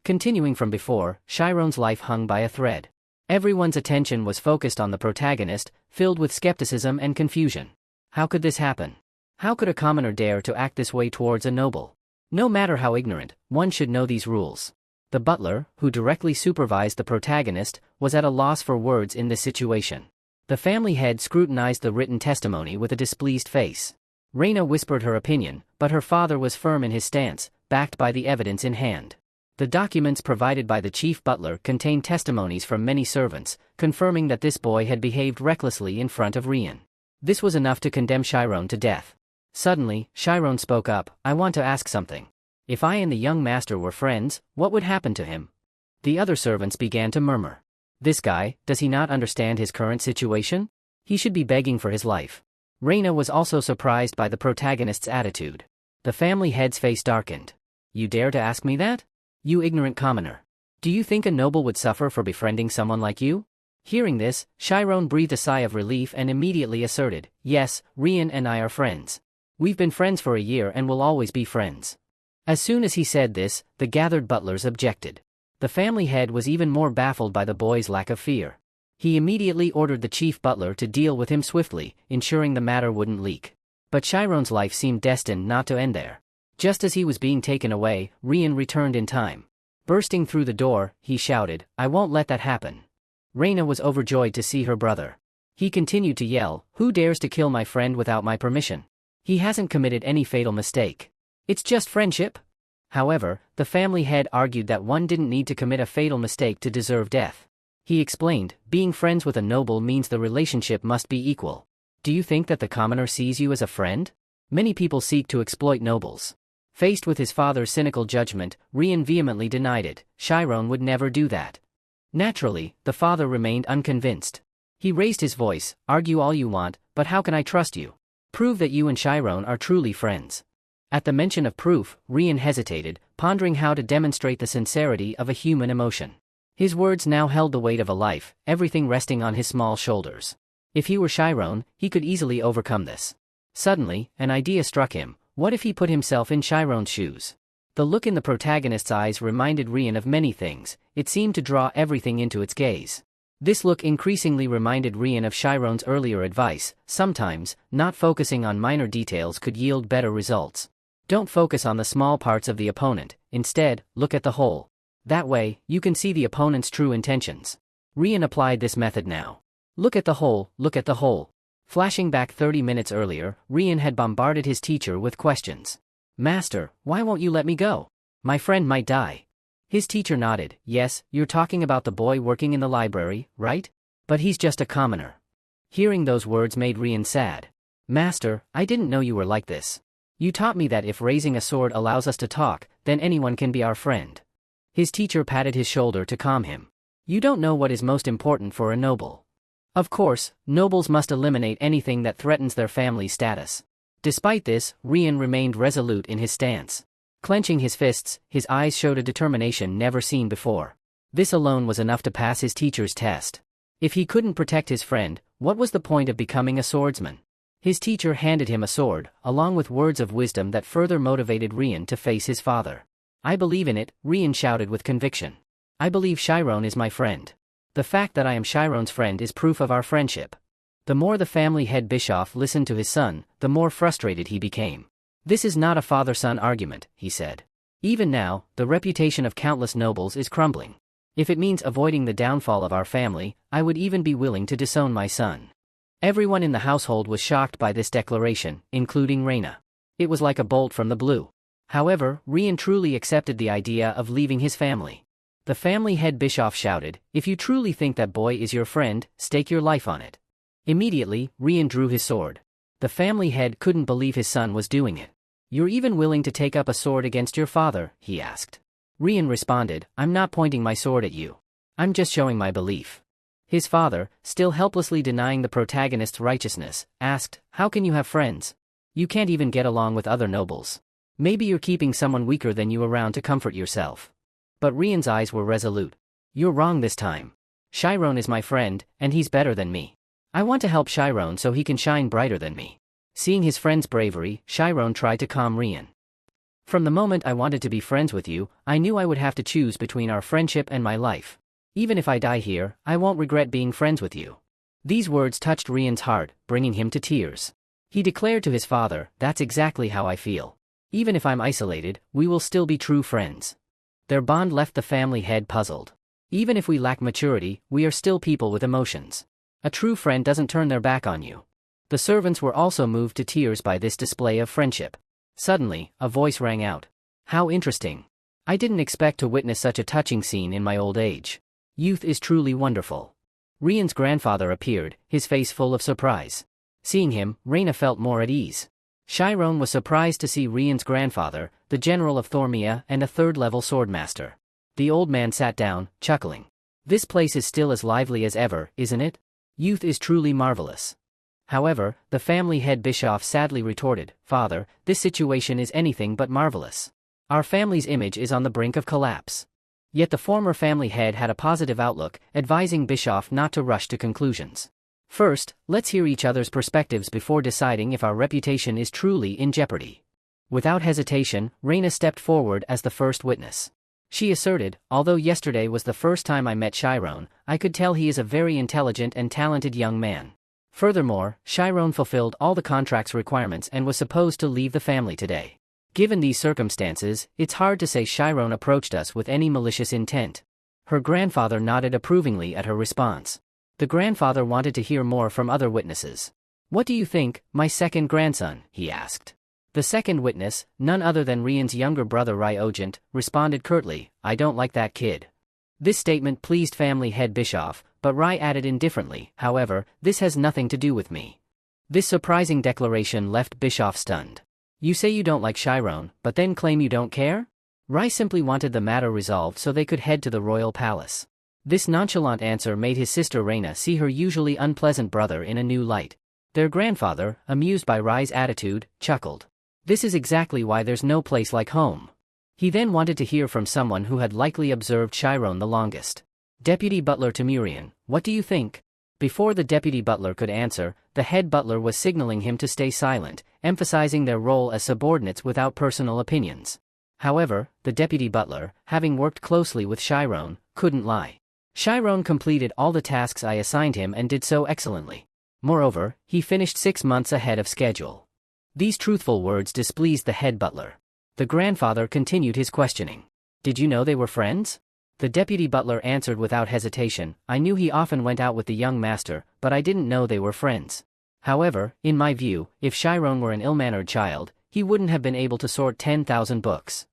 Continuing from before, Chiron's life hung by a thread. Everyone's attention was focused on the protagonist, filled with skepticism and confusion. How could this happen? How could a commoner dare to act this way towards a noble? No matter how ignorant, one should know these rules. The butler, who directly supervised the protagonist, was at a loss for words in this situation. The family head scrutinized the written testimony with a displeased face. Reina whispered her opinion, but her father was firm in his stance, backed by the evidence in hand. The documents provided by the chief butler contained testimonies from many servants, confirming that this boy had behaved recklessly in front of Rian. This was enough to condemn Chiron to death. Suddenly, Chiron spoke up, "I want to ask something. If I and the young master were friends, what would happen to him?" The other servants began to murmur. "This guy, does he not understand his current situation? He should be begging for his life." Reina was also surprised by the protagonist's attitude. The family head's face darkened. "You dare to ask me that? You ignorant commoner. Do you think a noble would suffer for befriending someone like you?" Hearing this, Chiron breathed a sigh of relief and immediately asserted, "Yes, Rian and I are friends. We've been friends for a year and will always be friends." As soon as he said this, the gathered butlers objected. The family head was even more baffled by the boy's lack of fear. He immediately ordered the chief butler to deal with him swiftly, ensuring the matter wouldn't leak. But Chiron's life seemed destined not to end there. Just as he was being taken away, Rian returned in time. Bursting through the door, he shouted, "I won't let that happen." Reina was overjoyed to see her brother. He continued to yell, "Who dares to kill my friend without my permission? He hasn't committed any fatal mistake. It's just friendship." However, the family head argued that one didn't need to commit a fatal mistake to deserve death. He explained, "Being friends with a noble means the relationship must be equal. Do you think that the commoner sees you as a friend? Many people seek to exploit nobles." Faced with his father's cynical judgment, Rian vehemently denied it. Chiron would never do that. Naturally, the father remained unconvinced. He raised his voice, "Argue all you want, but how can I trust you? Prove that you and Chiron are truly friends." At the mention of proof, Rian hesitated, pondering how to demonstrate the sincerity of a human emotion. His words now held the weight of a life, everything resting on his small shoulders. If he were Chiron, he could easily overcome this. Suddenly, an idea struck him. What if he put himself in Chiron's shoes? The look in the protagonist's eyes reminded Rian of many things. It seemed to draw everything into its gaze. This look increasingly reminded Rian of Chiron's earlier advice. Sometimes, not focusing on minor details could yield better results. Don't focus on the small parts of the opponent, instead, look at the whole. That way, you can see the opponent's true intentions. Rian applied this method now. Look at the whole, look at the whole. Flashing back 30 minutes earlier, Rian had bombarded his teacher with questions. "Master, why won't you let me go? My friend might die." His teacher nodded. "Yes, you're talking about the boy working in the library, right? But he's just a commoner." Hearing those words made Rian sad. "Master, I didn't know you were like this. You taught me that if raising a sword allows us to talk, then anyone can be our friend." His teacher patted his shoulder to calm him. "You don't know what is most important for a noble. Of course, nobles must eliminate anything that threatens their family's status." Despite this, Rian remained resolute in his stance. Clenching his fists, his eyes showed a determination never seen before. This alone was enough to pass his teacher's test. If he couldn't protect his friend, what was the point of becoming a swordsman? His teacher handed him a sword, along with words of wisdom that further motivated Rian to face his father. "I believe in it," Rian shouted with conviction. "I believe Chiron is my friend. The fact that I am Chiron's friend is proof of our friendship." The more the family head Bischoff listened to his son, the more frustrated he became. "This is not a father-son argument," he said. "Even now, the reputation of countless nobles is crumbling. If it means avoiding the downfall of our family, I would even be willing to disown my son." Everyone in the household was shocked by this declaration, including Reina. It was like a bolt from the blue. However, Rian truly accepted the idea of leaving his family. The family head Bischoff shouted, "If you truly think that boy is your friend, stake your life on it." Immediately, Rian drew his sword. The family head couldn't believe his son was doing it. "You're even willing to take up a sword against your father?" he asked. Rian responded, "I'm not pointing my sword at you. I'm just showing my belief." His father, still helplessly denying the protagonist's righteousness, asked, "How can you have friends? You can't even get along with other nobles. Maybe you're keeping someone weaker than you around to comfort yourself." But Rian's eyes were resolute. "You're wrong this time. Chiron is my friend, and he's better than me. I want to help Chiron so he can shine brighter than me." Seeing his friend's bravery, Chiron tried to calm Rian. From the moment I wanted to be friends with you, I knew I would have to choose between our friendship and my life. Even if I die here, I won't regret being friends with you." These words touched Rian's heart, bringing him to tears. He declared to his father, "That's exactly how I feel. Even if I'm isolated, we will still be true friends." Their bond left the family head puzzled. Even if we lack maturity, we are still people with emotions. A true friend doesn't turn their back on you. The servants were also moved to tears by this display of friendship. Suddenly, a voice rang out. "How interesting. I didn't expect to witness such a touching scene in my old age. Youth is truly wonderful." Rian's grandfather appeared, his face full of surprise. Seeing him, Reina felt more at ease. Chiron was surprised to see Rian's grandfather, the general of Thormia and a third-level swordmaster. The old man sat down, chuckling. "This place is still as lively as ever, isn't it? Youth is truly marvelous." However, the family head Bischoff sadly retorted, "Father, this situation is anything but marvelous. Our family's image is on the brink of collapse." Yet the former family head had a positive outlook, advising Bischoff not to rush to conclusions. "First, let's hear each other's perspectives before deciding if our reputation is truly in jeopardy." Without hesitation, Reina stepped forward as the first witness. She asserted, "Although yesterday was the first time I met Chiron, I could tell he is a very intelligent and talented young man. Furthermore, Chiron fulfilled all the contract's requirements and was supposed to leave the family today. Given these circumstances, it's hard to say Chiron approached us with any malicious intent." Her grandfather nodded approvingly at her response. The grandfather wanted to hear more from other witnesses. "What do you think, my second grandson?" he asked. The second witness, none other than Rian's younger brother Rai Ogent, responded curtly, "I don't like that kid." This statement pleased family head Bischoff, but Rai added indifferently, "However, this has nothing to do with me." This surprising declaration left Bischoff stunned. "You say you don't like Chiron, but then claim you don't care?" Rai simply wanted the matter resolved so they could head to the royal palace. This nonchalant answer made his sister Reina see her usually unpleasant brother in a new light. Their grandfather, amused by Rai's attitude, chuckled. "This is exactly why there's no place like home." He then wanted to hear from someone who had likely observed Chiron the longest. Deputy Butler Temurian, "What do you think?" Before the deputy butler could answer, the head butler was signaling him to stay silent, emphasizing their role as subordinates without personal opinions. However, the deputy butler, having worked closely with Chiron, couldn't lie. Chiron completed all the tasks I assigned him and did so excellently. Moreover, he finished 6 months ahead of schedule. These truthful words displeased the head butler. The grandfather continued his questioning. "Did you know they were friends?" The deputy butler answered without hesitation, "I knew he often went out with the young master, but I didn't know they were friends. However, in my view, if Chiron were an ill-mannered child, he wouldn't have been able to sort 10,000 books."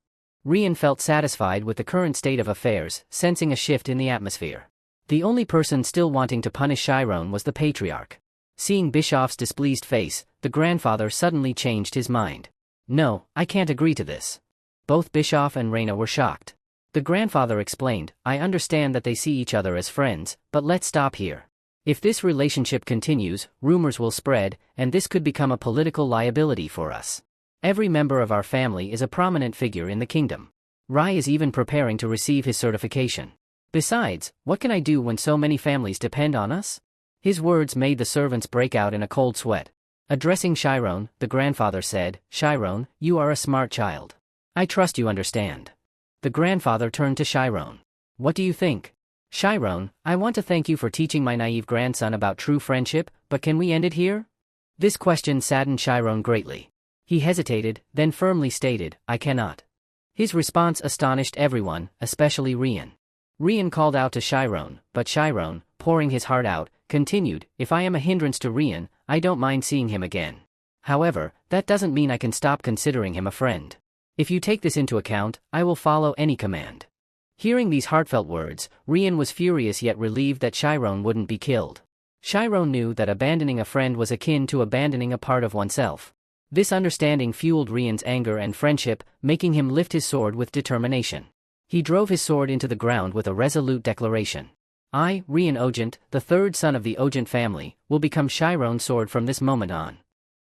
Rian felt satisfied with the current state of affairs, sensing a shift in the atmosphere. The only person still wanting to punish Chiron was the patriarch. Seeing Bischoff's displeased face, the grandfather suddenly changed his mind. "No, I can't agree to this." Both Bischoff and Reina were shocked. The grandfather explained, "I understand that they see each other as friends, but let's stop here. If this relationship continues, rumors will spread, and this could become a political liability for us. Every member of our family is a prominent figure in the kingdom. Rai is even preparing to receive his certification. Besides, what can I do when so many families depend on us?" His words made the servants break out in a cold sweat. Addressing Chiron, the grandfather said, "Chiron, you are a smart child. I trust you understand." The grandfather turned to Chiron. "What do you think?" "Chiron, I want to thank you for teaching my naive grandson about true friendship, but can we end it here?" This question saddened Chiron greatly. He hesitated, then firmly stated, "I cannot." His response astonished everyone, especially Rian. Rian called out to Chiron, but Chiron, pouring his heart out, continued, "If I am a hindrance to Rian, I don't mind seeing him again. However, that doesn't mean I can stop considering him a friend. If you take this into account, I will follow any command." Hearing these heartfelt words, Rian was furious yet relieved that Chiron wouldn't be killed. Chiron knew that abandoning a friend was akin to abandoning a part of oneself. This understanding fueled Rian's anger and friendship, making him lift his sword with determination. He drove his sword into the ground with a resolute declaration. "I, Rian Ogent, the third son of the Ogent family, will become Chiron's sword from this moment on."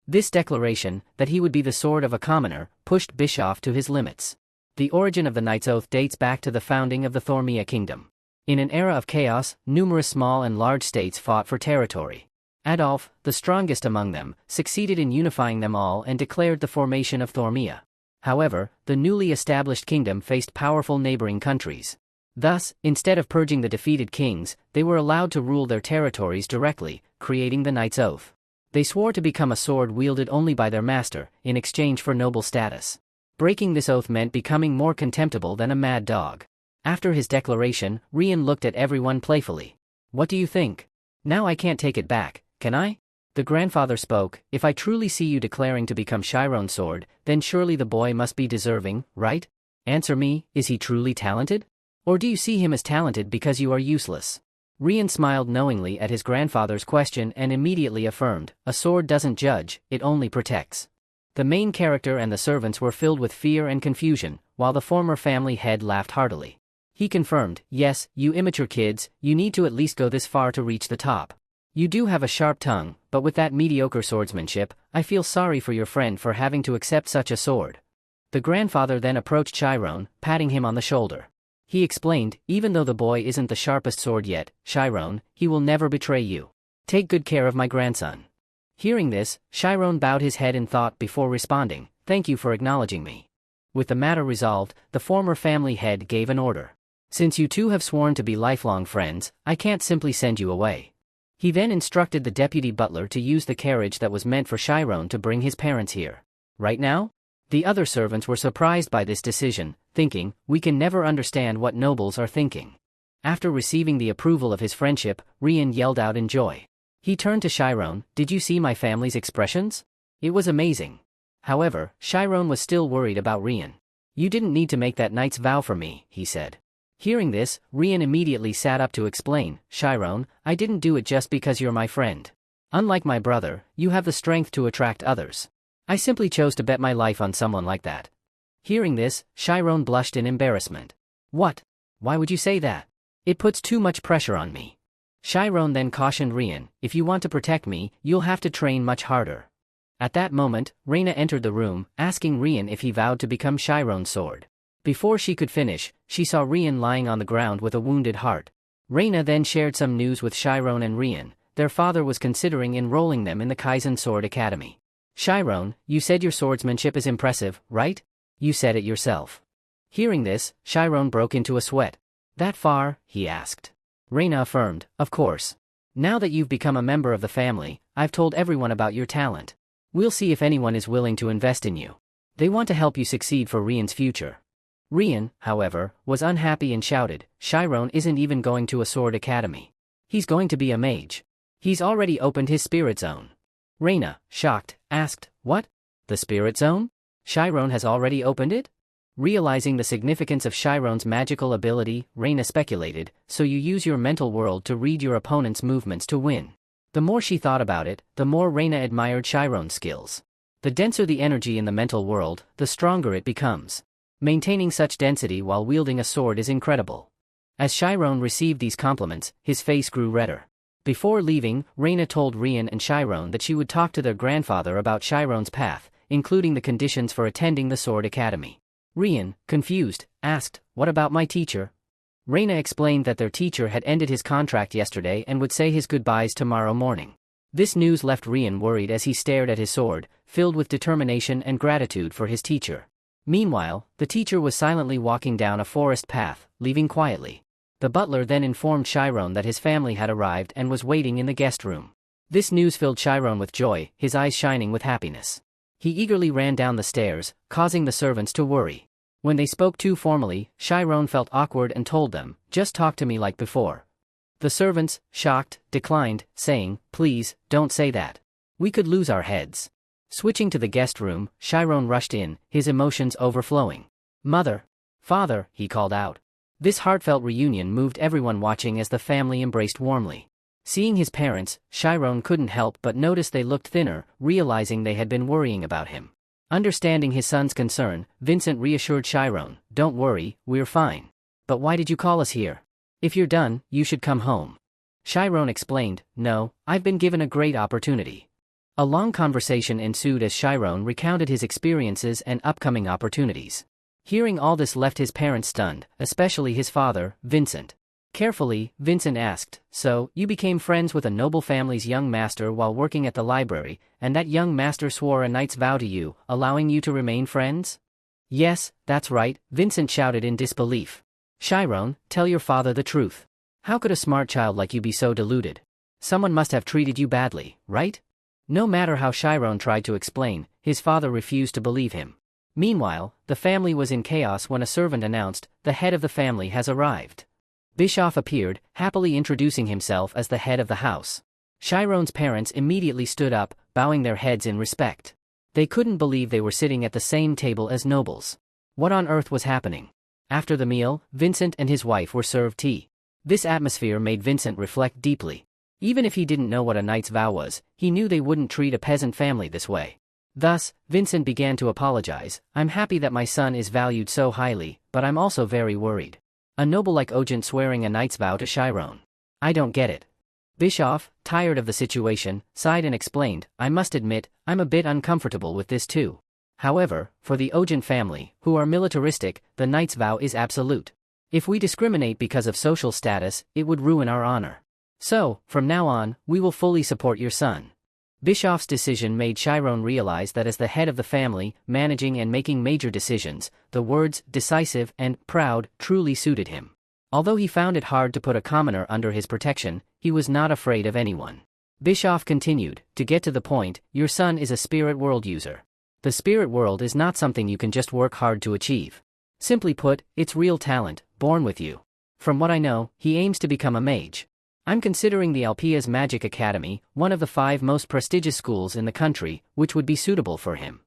This declaration, that he would be the sword of a commoner, pushed Bischoff to his limits. The origin of the Knight's Oath dates back to the founding of the Thormia kingdom. In an era of chaos, numerous small and large states fought for territory. Adolf, the strongest among them, succeeded in unifying them all and declared the formation of Thormia. However, the newly established kingdom faced powerful neighboring countries. Thus, instead of purging the defeated kings, they were allowed to rule their territories directly, creating the Knight's Oath. They swore to become a sword wielded only by their master, in exchange for noble status. Breaking this oath meant becoming more contemptible than a mad dog. After his declaration, Rian looked at everyone playfully. What do you think? Now I can't take it back, can I? The grandfather spoke. If I truly see you declaring to become Chiron's sword, then surely the boy must be deserving, right? Answer me, is he truly talented? Or do you see him as talented because you are useless? Rian smiled knowingly at his grandfather's question and immediately affirmed, a sword doesn't judge, it only protects. The main character and the servants were filled with fear and confusion, while the former family head laughed heartily. He confirmed, yes, you immature kids, you need to at least go this far to reach the top. You do have a sharp tongue, but with that mediocre swordsmanship, I feel sorry for your friend for having to accept such a sword. The grandfather then approached Chiron, patting him on the shoulder. He explained, even though the boy isn't the sharpest sword yet, Chiron, he will never betray you. Take good care of my grandson. Hearing this, Chiron bowed his head in thought before responding, thank you for acknowledging me. With the matter resolved, the former family head gave an order. Since you two have sworn to be lifelong friends, I can't simply send you away. He then instructed the deputy butler to use the carriage that was meant for Chiron to bring his parents here. Right now? The other servants were surprised by this decision, thinking, we can never understand what nobles are thinking. After receiving the approval of his friendship, Rian yelled out in joy. He turned to Chiron, did you see my family's expressions? It was amazing. However, Chiron was still worried about Rian. You didn't need to make that knight's vow for me, he said. Hearing this, Rian immediately sat up to explain, Chiron, I didn't do it just because you're my friend. Unlike my brother, you have the strength to attract others. I simply chose to bet my life on someone like that. Hearing this, Chiron blushed in embarrassment. What? Why would you say that? It puts too much pressure on me. Chiron then cautioned Rian, if you want to protect me, you'll have to train much harder. At that moment, Reina entered the room, asking Rian if he vowed to become Chiron's sword. Before she could finish, she saw Rian lying on the ground with a wounded heart. Reina then shared some news with Chiron and Rian. Their father was considering enrolling them in the Kaizen Sword Academy. Chiron, you said your swordsmanship is impressive, right? You said it yourself. Hearing this, Chiron broke into a sweat. That far? He asked. Reina affirmed, of course. Now that you've become a member of the family, I've told everyone about your talent. We'll see if anyone is willing to invest in you. They want to help you succeed for Rian's future. Rian, however, was unhappy and shouted, Chiron isn't even going to a sword academy. He's going to be a mage. He's already opened his spirit zone. Reina, shocked, asked, what? The spirit zone? Chiron has already opened it? Realizing the significance of Chiron's magical ability, Reina speculated, so you use your mental world to read your opponent's movements to win. The more she thought about it, the more Reina admired Chiron's skills. The denser the energy in the mental world, the stronger it becomes. Maintaining such density while wielding a sword is incredible. As Chiron received these compliments, his face grew redder. Before leaving, Reina told Rian and Chiron that she would talk to their grandfather about Chiron's path, including the conditions for attending the Sword Academy. Rian, confused, asked, what about my teacher? Reina explained that their teacher had ended his contract yesterday and would say his goodbyes tomorrow morning. This news left Rian worried as he stared at his sword, filled with determination and gratitude for his teacher. Meanwhile, the teacher was silently walking down a forest path, leaving quietly. The butler then informed Chiron that his family had arrived and was waiting in the guest room. This news filled Chiron with joy, his eyes shining with happiness. He eagerly ran down the stairs, causing the servants to worry. When they spoke too formally, Chiron felt awkward and told them, just talk to me like before. The servants, shocked, declined, saying, please, don't say that. We could lose our heads. Switching to the guest room, Chiron rushed in, his emotions overflowing. Mother! Father! He called out. This heartfelt reunion moved everyone watching as the family embraced warmly. Seeing his parents, Chiron couldn't help but notice they looked thinner, realizing they had been worrying about him. Understanding his son's concern, Vincent reassured Chiron, don't worry, we're fine. But why did you call us here? If you're done, you should come home. Chiron explained, no, I've been given a great opportunity. A long conversation ensued as Chiron recounted his experiences and upcoming opportunities. Hearing all this left his parents stunned, especially his father, Vincent. Carefully, Vincent asked, so, you became friends with a noble family's young master while working at the library, and that young master swore a knight's vow to you, allowing you to remain friends? Yes, that's right, Vincent shouted in disbelief. Chiron, tell your father the truth. How could a smart child like you be so deluded? Someone must have treated you badly, right? No matter how Chiron tried to explain, his father refused to believe him. Meanwhile, the family was in chaos when a servant announced, "The head of the family has arrived." Bischoff appeared, happily introducing himself as the head of the house. Chiron's parents immediately stood up, bowing their heads in respect. They couldn't believe they were sitting at the same table as nobles. What on earth was happening? After the meal, Vincent and his wife were served tea. This atmosphere made Vincent reflect deeply. Even if he didn't know what a knight's vow was, he knew they wouldn't treat a peasant family this way. Thus, Vincent began to apologize. "I'm happy that my son is valued so highly, but I'm also very worried. A noble like Ogent swearing a knight's vow to Chiron. I don't get it." Bischoff, tired of the situation, sighed and explained, "I must admit, I'm a bit uncomfortable with this too. However, for the Ogent family, who are militaristic, the knight's vow is absolute. If we discriminate because of social status, it would ruin our honor. So, from now on, we will fully support your son." Bischoff's decision made Chiron realize that as the head of the family, managing and making major decisions, the words decisive and proud truly suited him. Although he found it hard to put a commoner under his protection, he was not afraid of anyone. Bischoff continued, "To get to the point, your son is a spirit world user. The spirit world is not something you can just work hard to achieve. Simply put, it's real talent, born with you. From what I know, he aims to become a mage. I'm considering the Alpia's Magic Academy, one of the 5 most prestigious schools in the country, which would be suitable for him."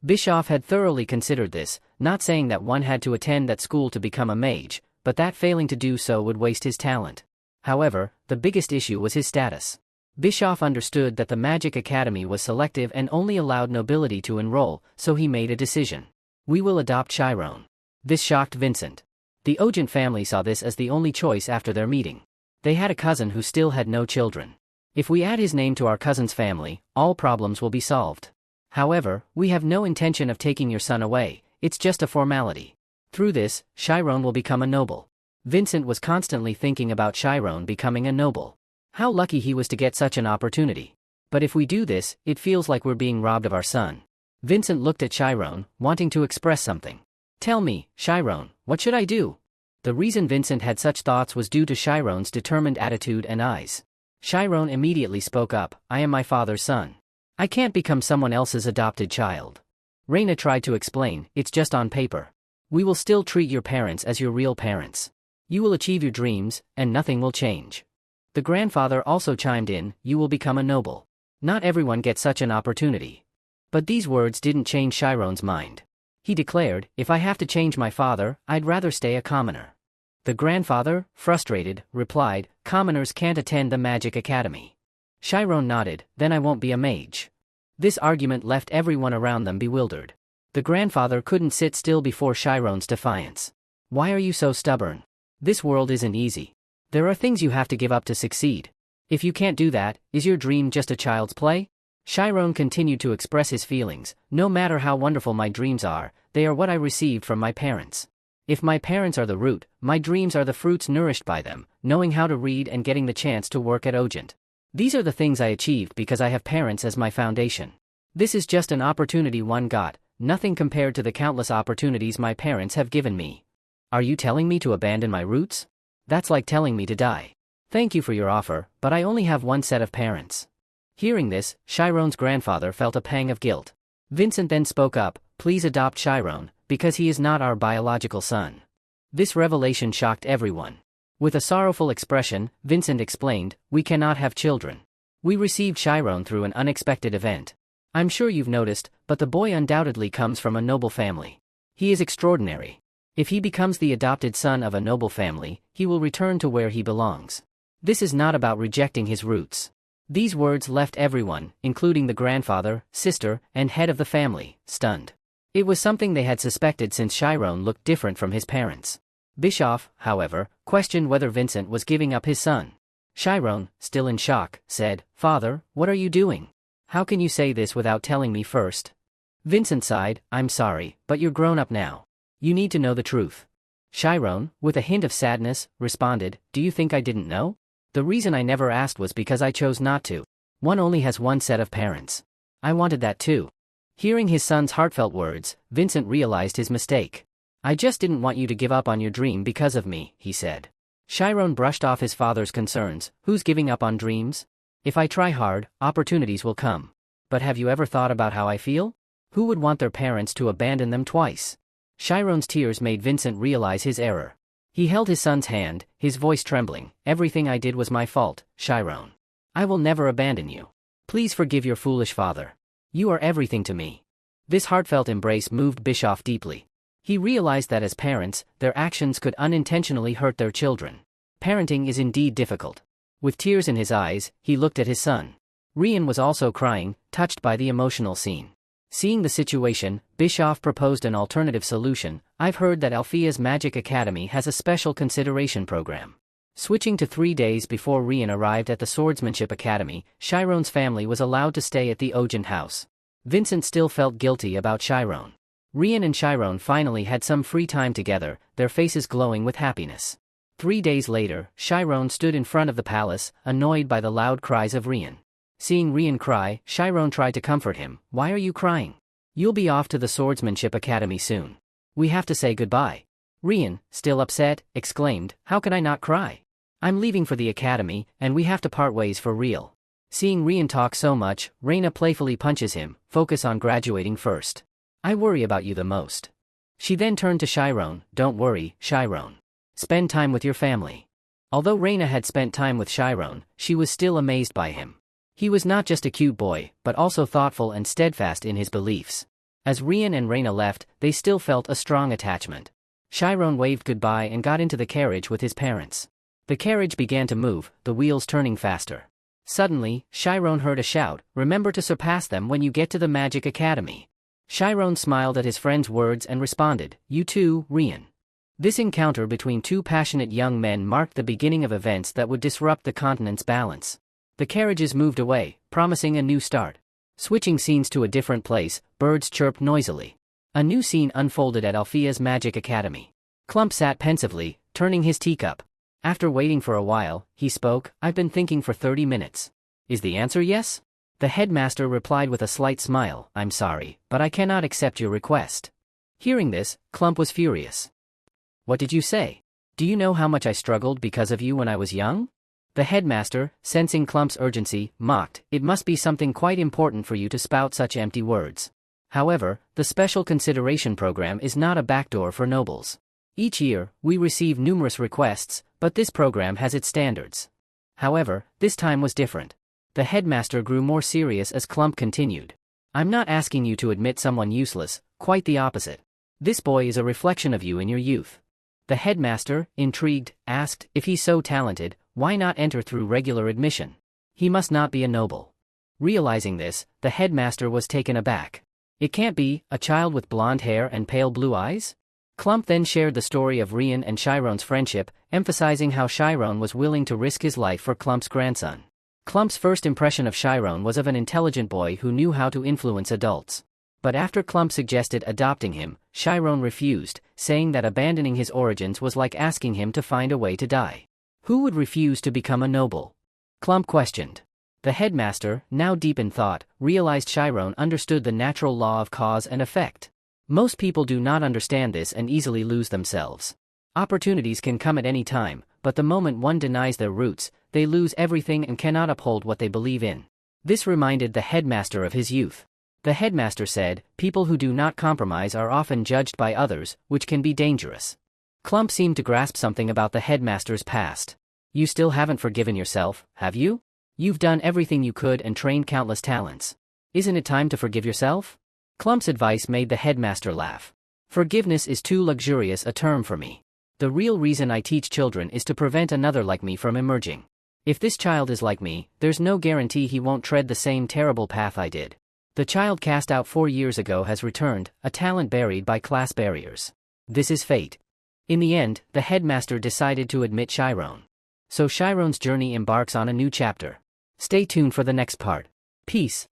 Bischoff had thoroughly considered this, not saying that one had to attend that school to become a mage, but that failing to do so would waste his talent. However, the biggest issue was his status. Bischoff understood that the Magic Academy was selective and only allowed nobility to enroll, so he made a decision. "We will adopt Chiron." This shocked Vincent. The Ogent family saw this as the only choice after their meeting. They had a cousin who still had no children. "If we add his name to our cousin's family, all problems will be solved. However, we have no intention of taking your son away, it's just a formality. Through this, Chiron will become a noble." Vincent was constantly thinking about Chiron becoming a noble. How lucky he was to get such an opportunity. "But if we do this, it feels like we're being robbed of our son." Vincent looked at Chiron, wanting to express something. "Tell me, Chiron, what should I do?" The reason Vincent had such thoughts was due to Chiron's determined attitude and eyes. Chiron immediately spoke up, "I am my father's son. I can't become someone else's adopted child." Reina tried to explain, "It's just on paper. We will still treat your parents as your real parents. You will achieve your dreams, and nothing will change." The grandfather also chimed in, "You will become a noble. Not everyone gets such an opportunity." But these words didn't change Chiron's mind. He declared, "If I have to change my father, I'd rather stay a commoner." The grandfather, frustrated, replied, "Commoners can't attend the Magic Academy." Chiron nodded, "Then I won't be a mage." This argument left everyone around them bewildered. The grandfather couldn't sit still before Chiron's defiance. "Why are you so stubborn? This world isn't easy. There are things you have to give up to succeed. If you can't do that, is your dream just a child's play?" Chiron continued to express his feelings, "No matter how wonderful my dreams are, they are what I received from my parents. If my parents are the root, my dreams are the fruits nourished by them, knowing how to read and getting the chance to work at Ogent. These are the things I achieved because I have parents as my foundation. This is just an opportunity one got, nothing compared to the countless opportunities my parents have given me. Are you telling me to abandon my roots? That's like telling me to die. Thank you for your offer, but I only have one set of parents." Hearing this, Chiron's grandfather felt a pang of guilt. Vincent then spoke up, "Please adopt Chiron, because he is not our biological son." This revelation shocked everyone. With a sorrowful expression, Vincent explained, "We cannot have children. We received Chiron through an unexpected event. I'm sure you've noticed, but the boy undoubtedly comes from a noble family. He is extraordinary. If he becomes the adopted son of a noble family, he will return to where he belongs. This is not about rejecting his roots." These words left everyone, including the grandfather, sister, and head of the family, stunned. It was something they had suspected since Chiron looked different from his parents. Bischoff, however, questioned whether Vincent was giving up his son. Chiron, still in shock, said, "Father, what are you doing? How can you say this without telling me first?" Vincent sighed, "I'm sorry, but you're grown up now. You need to know the truth." Chiron, with a hint of sadness, responded, "Do you think I didn't know? The reason I never asked was because I chose not to. One only has one set of parents. I wanted that too." Hearing his son's heartfelt words, Vincent realized his mistake. I just didn't want you to give up on your dream because of me, he said. Chiron brushed off his father's concerns. Who's giving up on dreams? If I try hard, opportunities will come. But have you ever thought about how I feel? Who would want their parents to abandon them twice? Chiron's tears made Vincent realize his error. He held his son's hand, his voice trembling. Everything I did was my fault, Chiron. I will never abandon you. Please forgive your foolish father. You are everything to me. This heartfelt embrace moved Bischoff deeply. He realized that as parents, their actions could unintentionally hurt their children. Parenting is indeed difficult. With tears in his eyes, he looked at his son. Rian was also crying, touched by the emotional scene. Seeing the situation, Bischoff proposed an alternative solution. I've heard that Althea's Magic Academy has a special consideration program. Switching to 3 days before Rian arrived at the Swordsmanship Academy, Chiron's family was allowed to stay at the Ogent house. Vincent still felt guilty about Chiron. Rian and Chiron finally had some free time together, their faces glowing with happiness. 3 days later, Chiron stood in front of the palace, annoyed by the loud cries of Rian. Seeing Rian cry, Chiron tried to comfort him. Why are you crying? You'll be off to the Swordsmanship Academy soon. We have to say goodbye. Rian, still upset, exclaimed, how can I not cry? I'm leaving for the academy, and we have to part ways for real. Seeing Rian talk so much, Reina playfully punches him. Focus on graduating first. I worry about you the most. She then turned to Chiron. Don't worry, Chiron. Spend time with your family. Although Reina had spent time with Chiron, she was still amazed by him. He was not just a cute boy, but also thoughtful and steadfast in his beliefs. As Rian and Reina left, they still felt a strong attachment. Chiron waved goodbye and got into the carriage with his parents. The carriage began to move, the wheels turning faster. Suddenly, Chiron heard a shout, remember to surpass them when you get to the Magic Academy. Chiron smiled at his friend's words and responded, you too, Rian. This encounter between two passionate young men marked the beginning of events that would disrupt the continent's balance. The carriages moved away, promising a new start. Switching scenes to a different place, birds chirped noisily. A new scene unfolded at Althea's Magic Academy. Clump sat pensively, turning his teacup. After waiting for a while, he spoke, I've been thinking for 30 minutes. Is the answer yes? The headmaster replied with a slight smile, I'm sorry, but I cannot accept your request. Hearing this, Clump was furious. What did you say? Do you know how much I struggled because of you when I was young? The headmaster, sensing Clump's urgency, mocked, it must be something quite important for you to spout such empty words. However, the special consideration program is not a backdoor for nobles. Each year, we receive numerous requests, but this program has its standards. However, this time was different. The headmaster grew more serious as Clump continued. I'm not asking you to admit someone useless, quite the opposite. This boy is a reflection of you in your youth. The headmaster, intrigued, asked, if he's so talented, why not enter through regular admission? He must not be a noble. Realizing this, the headmaster was taken aback. It can't be, a child with blonde hair and pale blue eyes? Clump then shared the story of Rian and Chiron's friendship, emphasizing how Chiron was willing to risk his life for Clump's grandson. Clump's first impression of Chiron was of an intelligent boy who knew how to influence adults. But after Clump suggested adopting him, Chiron refused, saying that abandoning his origins was like asking him to find a way to die. Who would refuse to become a noble? Clump questioned. The headmaster, now deep in thought, realized Chiron understood the natural law of cause and effect. Most people do not understand this and easily lose themselves. Opportunities can come at any time, but the moment one denies their roots, they lose everything and cannot uphold what they believe in. This reminded the headmaster of his youth. The headmaster said, people who do not compromise are often judged by others, which can be dangerous. Clump seemed to grasp something about the headmaster's past. You still haven't forgiven yourself, have you? You've done everything you could and trained countless talents. Isn't it time to forgive yourself? Clump's advice made the headmaster laugh. Forgiveness is too luxurious a term for me. The real reason I teach children is to prevent another like me from emerging. If this child is like me, there's no guarantee he won't tread the same terrible path I did. The child cast out 4 years ago has returned, a talent buried by class barriers. This is fate. In the end, the headmaster decided to admit Chiron. So Chiron's journey embarks on a new chapter. Stay tuned for the next part. Peace.